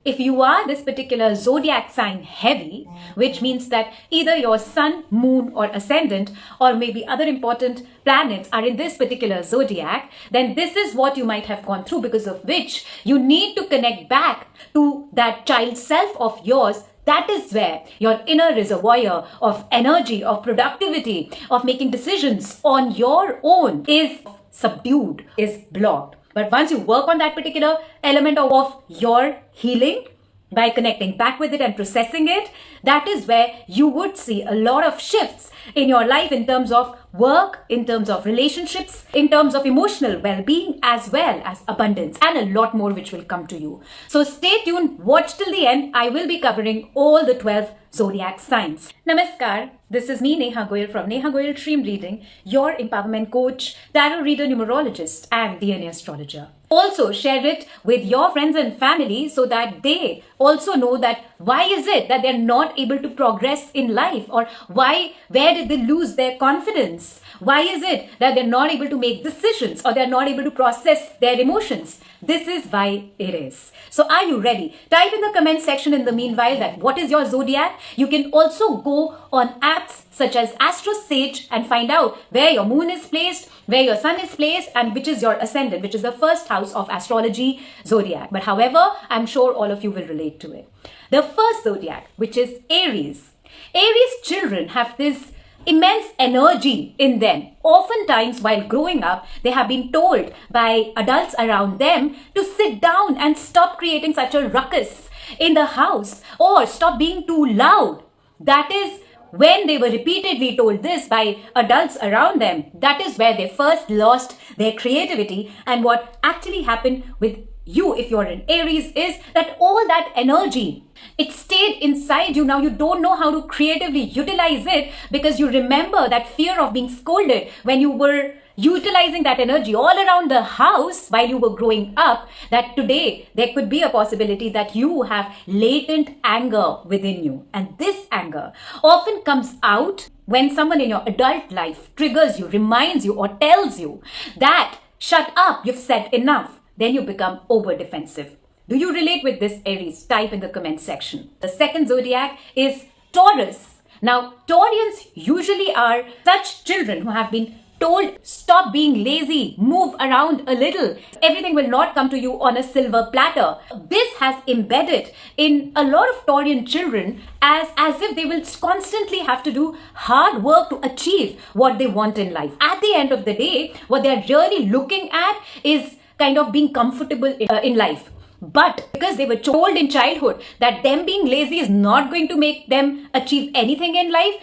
If you are this particular zodiac sign heavy, which means that either your sun, moon, or ascendant, or maybe other important planets are in this particular zodiac, then this is what you might have gone through, because of which you need to connect back to that child self of yours. That is where your inner reservoir of energy, of productivity, of making decisions on your own is subdued, is blocked. But once you work on that particular element of your healing, by connecting back with it and processing it, that is where you would see a lot of shifts in your life in terms of work, in terms of relationships, in terms of emotional well-being, as well as abundance, and a lot more which will come to you. So stay tuned, watch till the end. I will be covering all the 12 zodiac signs. Namaskar, this is me, Nehaa Goyal from Nehaa Goyal Dream Reading, your empowerment coach, tarot reader, numerologist, and DNA Astrologer. Also share it with your friends and family so that they also know that why is it that they're not able to progress in life, or where did they lose their confidence? Why is it that they're not able to make decisions, or they're not able to process their emotions? This is why it is. So are you ready? Type in the comment section in the meanwhile that what is your zodiac. You can also go on apps such as Astro Sage and find out where your moon is placed, where your sun is placed, and which is your ascendant, which is the first house of astrology zodiac. But however, I'm sure all of you will relate to it. The first zodiac, which is Aries. Aries children have this immense energy in them. Oftentimes, while growing up, they have been told by adults around them to sit down and stop creating such a ruckus in the house, or stop being too loud. That is when they were repeatedly told this by adults around them. That is where they first lost their creativity. And what actually happened with you, if you're an Aries, is that all that energy, it stayed inside you. Now you don't know how to creatively utilize it, because you remember that fear of being scolded when you were utilizing that energy all around the house while you were growing up, that today there could be a possibility that you have latent anger within you. And this anger often comes out when someone in your adult life triggers you, reminds you, or tells you that, shut up, you've said enough. Then you become over defensive. Do you relate with this, Aries? Type in the comment section. The second zodiac is Taurus. Now, Taurians usually are such children who have been told, stop being lazy, move around a little. Everything will not come to you on a silver platter. This has embedded in a lot of Taurian children as if they will constantly have to do hard work to achieve what they want in life. At the end of the day, what they're really looking at is kind of being comfortable in life. But because they were told in childhood that them being lazy is not going to make them achieve anything in life,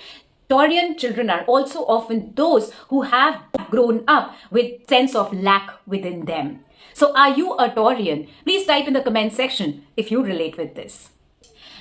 Taurian children are also often those who have grown up with sense of lack within them. So are you a Taurian? Please type in the comment section if you relate with this.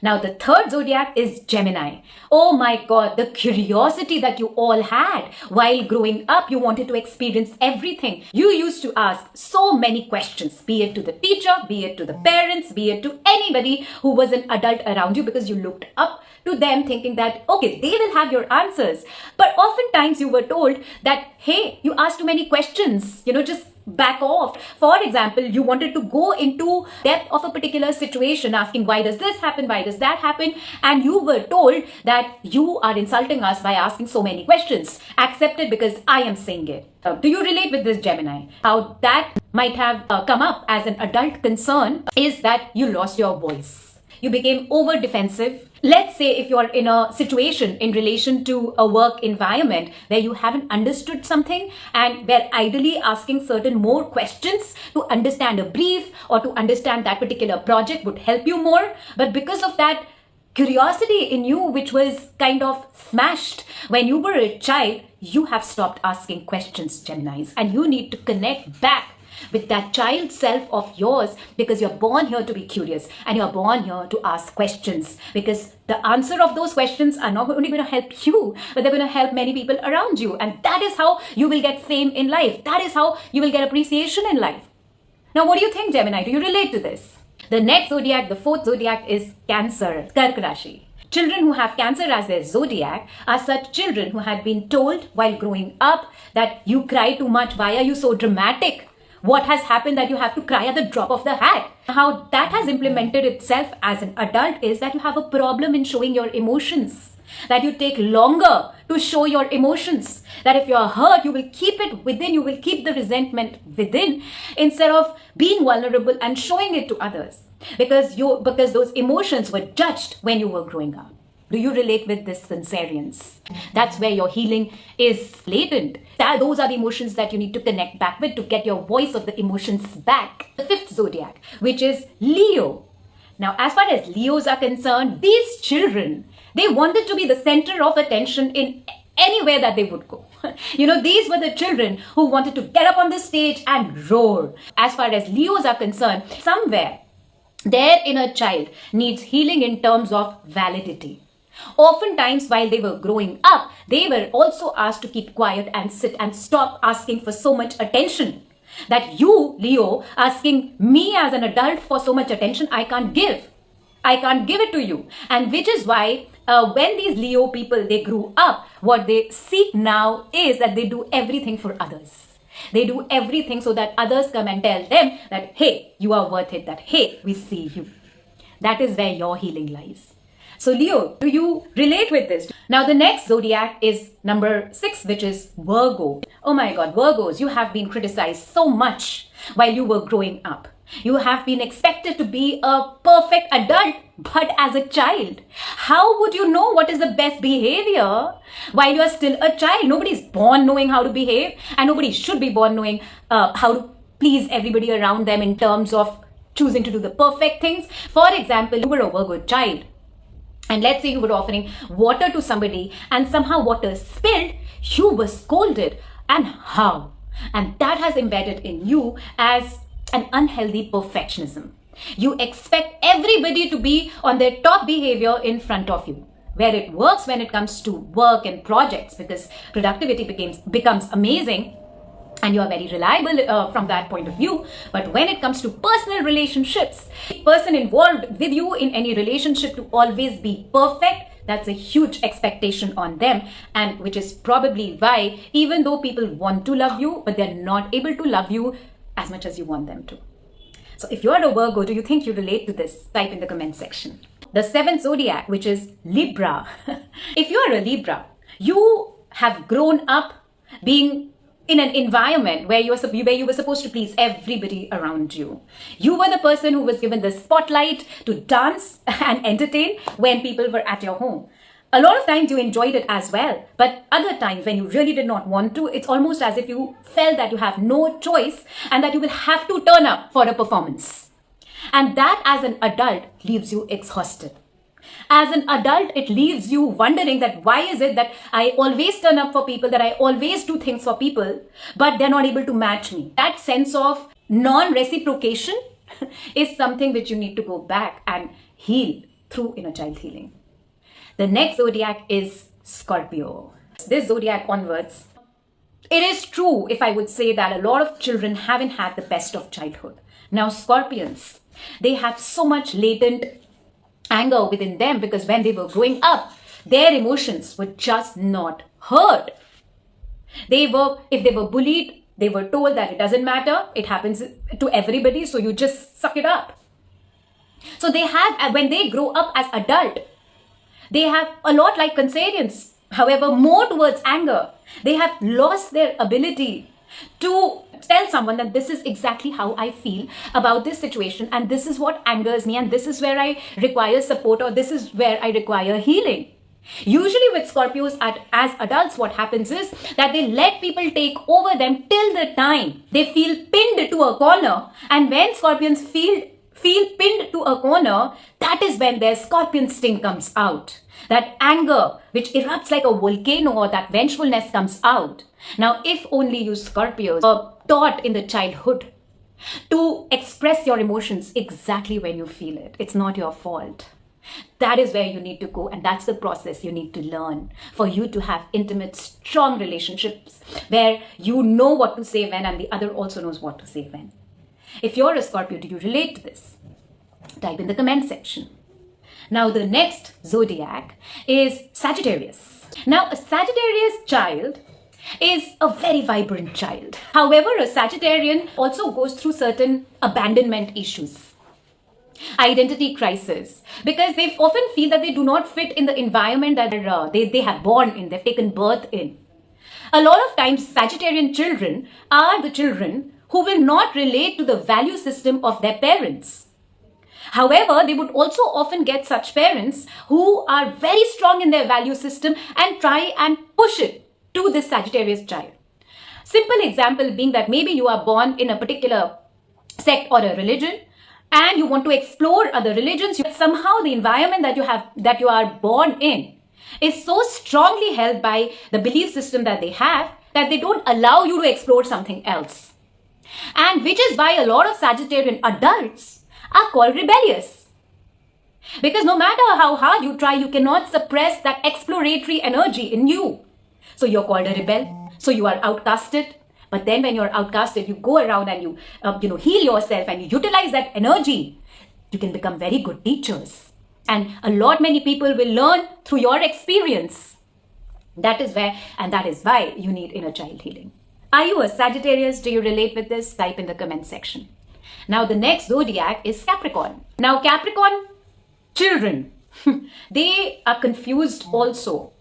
Now, the third zodiac is Gemini. Oh my God, the curiosity that you all had while growing up. You wanted to experience everything. You used to ask so many questions, be it to the teacher, be it to the parents, be it to anybody who was an adult around you, because you looked up to them thinking that, okay, they will have your answers. But oftentimes you were told that, hey, you asked too many questions, just back off. For example, you wanted to go into depth of a particular situation, asking why does this happen, why does that happen, and you were told that you are insulting us by asking so many questions. Accept it because I am saying it. Do you relate with this, Gemini? How that might have come up as an adult concern is that you lost your voice. You became over defensive. Let's say if you're in a situation in relation to a work environment where you haven't understood something, and where ideally asking certain more questions to understand a brief or to understand that particular project would help you more. But because of that curiosity in you, which was kind of smashed when you were a child, you have stopped asking questions, Geminis, and you need to connect back with that child self of yours, because you're born here to be curious and you're born here to ask questions, because the answer of those questions are not only going to help you, but they're going to help many people around you. And that is how you will get fame in life. That is how you will get appreciation in life. Now, what do you think, Gemini? Do you relate to this? The next zodiac, the fourth zodiac, is Cancer, Kark Rashi. Children who have Cancer as their zodiac are such children who had been told while growing up that you cry too much, why are you so dramatic? what has happened that you have to cry at the drop of the hat. How that has implemented itself as an adult is that you have a problem in showing your emotions, that you take longer to show your emotions, that if you're hurt, you will keep it within, you will keep the resentment within instead of being vulnerable and showing it to others, because those emotions were judged when you were growing up. Do you relate with this, Cancerians? That's where your healing is latent. Those are the emotions that you need to connect back with to get your voice of the emotions back. The fifth zodiac, which is Leo. Now, as far as Leos are concerned, these children, they wanted to be the center of attention in anywhere that they would go. These were the children who wanted to get up on the stage and roar. As far as Leos are concerned, somewhere their inner child needs healing in terms of validity. Oftentimes, while they were growing up, they were also asked to keep quiet and sit and stop asking for so much attention. That you, Leo, asking me as an adult for so much attention, I can't give. I can't give it to you. And which is why when these Leo people, they grew up, what they seek now is that they do everything for others. They do everything so that others come and tell them that, hey, you are worth it, that, hey, we see you. That is where your healing lies. So Leo, do you relate with this? Now the next zodiac is number 6, which is Virgo. Oh my God, Virgos, you have been criticized so much while you were growing up. You have been expected to be a perfect adult, but as a child. How would you know what is the best behavior while you are still a child? Nobody is born knowing how to behave, and nobody should be born knowing how to please everybody around them in terms of choosing to do the perfect things. For example, you were a Virgo child, and let's say you were offering water to somebody and somehow water spilled, you were scolded. And how? And that has embedded in you as an unhealthy perfectionism. You expect everybody to be on their top behavior in front of you. Where it works when it comes to work and projects, because productivity becomes amazing and you are very reliable from that point of view. But when it comes to personal relationships, the person involved with you in any relationship to always be perfect, that's a huge expectation on them, and which is probably why even though people want to love you, but they're not able to love you as much as you want them to. So if you're a Virgo, do you think you relate to this? Type in the comment section. The 7th zodiac, which is Libra. If you're a Libra, you have grown up being in an environment where you were supposed to please everybody around you. You were the person who was given the spotlight to dance and entertain when people were at your home. A lot of times you enjoyed it as well, but other times when you really did not want to, it's almost as if you felt that you have no choice and that you will have to turn up for a performance. And that as an adult leaves you exhausted. As an adult, it leaves you wondering that why is it that I always turn up for people, that I always do things for people, but they're not able to match me. That sense of non-reciprocation is something which you need to go back and heal through inner child healing. The next zodiac is Scorpio. This zodiac onwards, it is true if I would say that a lot of children haven't had the best of childhood. Now Scorpions, they have so much latent anger within them because when they were growing up, their emotions were just not heard. If they were bullied, they were told that it doesn't matter, it happens to everybody, so you just suck it up. So they have, when they grow up as adult, they have a lot like Cancerians, however, more towards anger. They have lost their ability to tell someone that this is exactly how I feel about this situation, and this is what angers me, and this is where I require support, or this is where I require healing. Usually with Scorpios as adults, what happens is that they let people take over them till the time they feel pinned to a corner. And when Scorpions feel pinned to a corner, that is when their Scorpion sting comes out. That anger which erupts like a volcano, or that vengefulness comes out. Now, if only you Scorpios were taught in the childhood to express your emotions exactly when you feel it, it's not your fault. That is where you need to go, and that's the process you need to learn for you to have intimate, strong relationships where you know what to say when and the other also knows what to say when. If you're a Scorpio, do you relate to this? Type in the comment section. Now the next zodiac is Sagittarius. Now a Sagittarius child is a very vibrant child. However, a Sagittarian also goes through certain abandonment issues, identity crisis, because they often feel that they do not fit in the environment that they have born in, they've taken birth in. A lot of times, Sagittarian children are the children who will not relate to the value system of their parents. However, they would also often get such parents who are very strong in their value system and try and push it to this Sagittarius child. Simple example being that maybe you are born in a particular sect or a religion and you want to explore other religions. Somehow the environment that you are born in is so strongly held by the belief system that they have that they don't allow you to explore something else. And which is why a lot of Sagittarian adults are called rebellious. Because no matter how hard you try, you cannot suppress that exploratory energy in you. So you're called a rebel. So you are outcasted. But then when you're outcasted, you go around and you heal yourself and you utilize that energy. You can become very good teachers. And many people will learn through your experience. That is why you need inner child healing. Are you a Sagittarius? Do you relate with this? Type in the comment section. Now the next zodiac is Capricorn. Now Capricorn children, they are confused also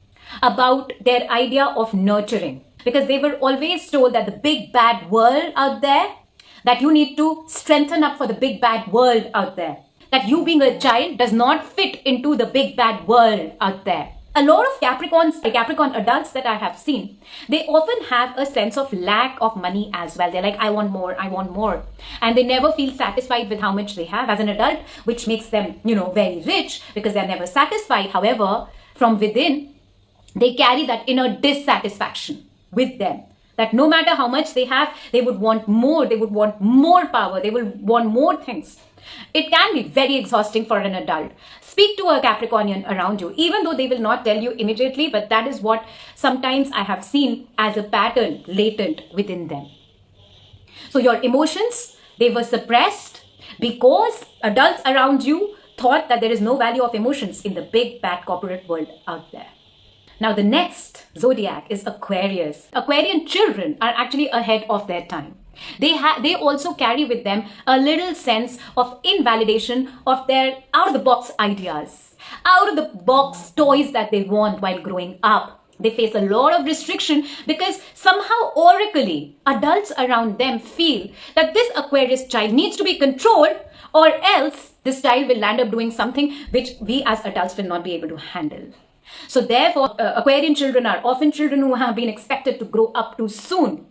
about their idea of nurturing, because they were always told that the big bad world out there, that you need to strengthen up for the big bad world out there, that you being a child does not fit into the big bad world out there. A lot of Capricorn adults that I have seen, they often have a sense of lack of money as well. They're like, I want more. And they never feel satisfied with how much they have as an adult, which makes them, very rich because they're never satisfied. However, from within, they carry that inner dissatisfaction with them. That no matter how much they have, they would want more. They would want more power. They will want more things. It can be very exhausting for an adult. Speak to a Capricornian around you, even though they will not tell you immediately, but that is what sometimes I have seen as a pattern latent within them. So your emotions, they were suppressed because adults around you thought that there is no value of emotions in the big bad corporate world out there. Now the next zodiac is Aquarius. Aquarian children are actually ahead of their time. They also carry with them a little sense of invalidation of their out-of-the-box ideas, out-of-the-box toys that they want while growing up. They face a lot of restriction because somehow oracally, adults around them feel that this Aquarius child needs to be controlled, or else this child will land up doing something which we as adults will not be able to handle. So therefore, Aquarian children are often children who have been expected to grow up too soon.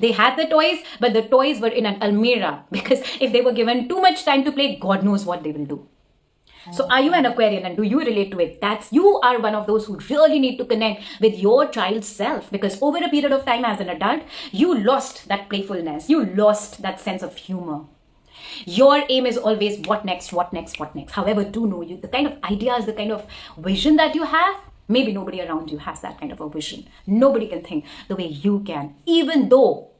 They had the toys, but the toys were in an almirah, because if they were given too much time to play, God knows what they will do. So are you an Aquarian and do you relate to it? You are one of those who really need to connect with your child's self, because over a period of time as an adult, you lost that playfulness. You lost that sense of humor. Your aim is always what next. However, do know you, the kind of ideas, the kind of vision that you have, maybe nobody around you has that kind of a vision. Nobody can think the way you can, even though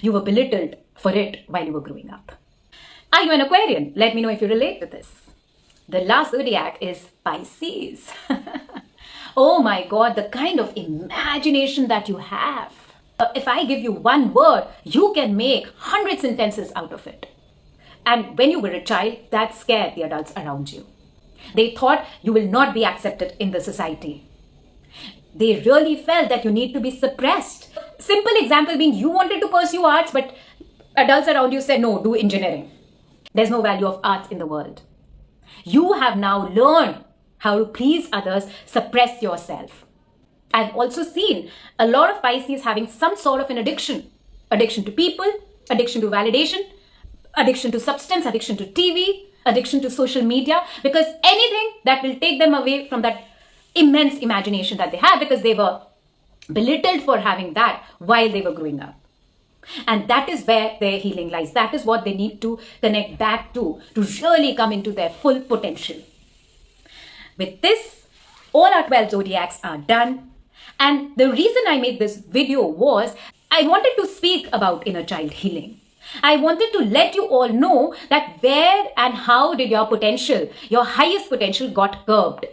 you were belittled for it while you were growing up. Are you an Aquarian? Let me know if you relate to this. The last zodiac is Pisces. Oh my God, the kind of imagination that you have. If I give you one word, you can make hundred sentences out of it. And when you were a child, that scared the adults around you. They thought you will not be accepted in the society. They really felt that you need to be suppressed. Simple example being you wanted to pursue arts, but adults around you said, no, do engineering. There's no value of arts in the world. You have now learned how to please others, suppress yourself. I've also seen a lot of Pisces having some sort of an addiction. Addiction to people, addiction to validation, addiction to substance, addiction to TV, addiction to social media, because anything that will take them away from that immense imagination that they have, because they were belittled for having that while they were growing up. And that is where their healing lies. That is what they need to connect back to really come into their full potential. With this, all our 12 zodiacs are done. And the reason I made this video was I wanted to speak about inner child healing. I wanted to let you all know that where and how did your potential, your highest potential got curbed.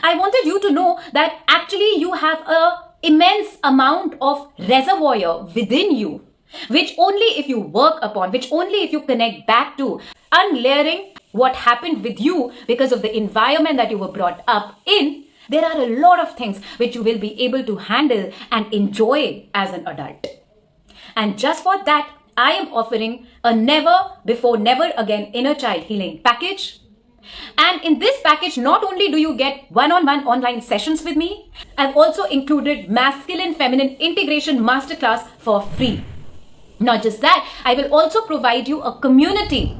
I wanted you to know that actually you have a immense amount of reservoir within you, which only if you work upon, which only if you connect back to, unlayering what happened with you because of the environment that you were brought up in, there are a lot of things which you will be able to handle and enjoy as an adult. And just for that, I am offering a never before, never again inner child healing package. And in this package, not only do you get one-on-one online sessions with me, I've also included masculine feminine integration masterclass for free. Not just that, I will also provide you a community,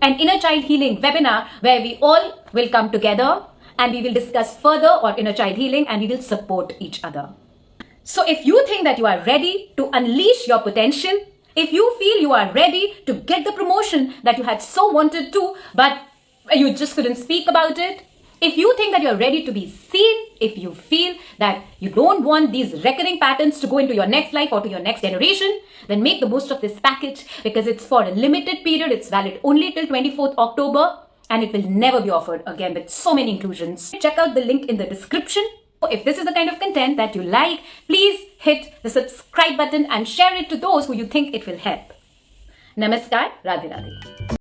an inner child healing webinar where we all will come together and we will discuss further on inner child healing and we will support each other. So if you think that you are ready to unleash your potential, if you feel you are ready to get the promotion that you had so wanted to, but you just couldn't speak about it, if you think that you're ready to be seen, if you feel that you don't want these recurring patterns to go into your next life or to your next generation, then make the most of this package because it's for a limited period. It's valid only till 24th October and it will never be offered again with so many inclusions. Check out the link in the description. If this is the kind of content that you like, please hit the subscribe button and share it to those who you think it will help. Namaskar, Radhe Radhe.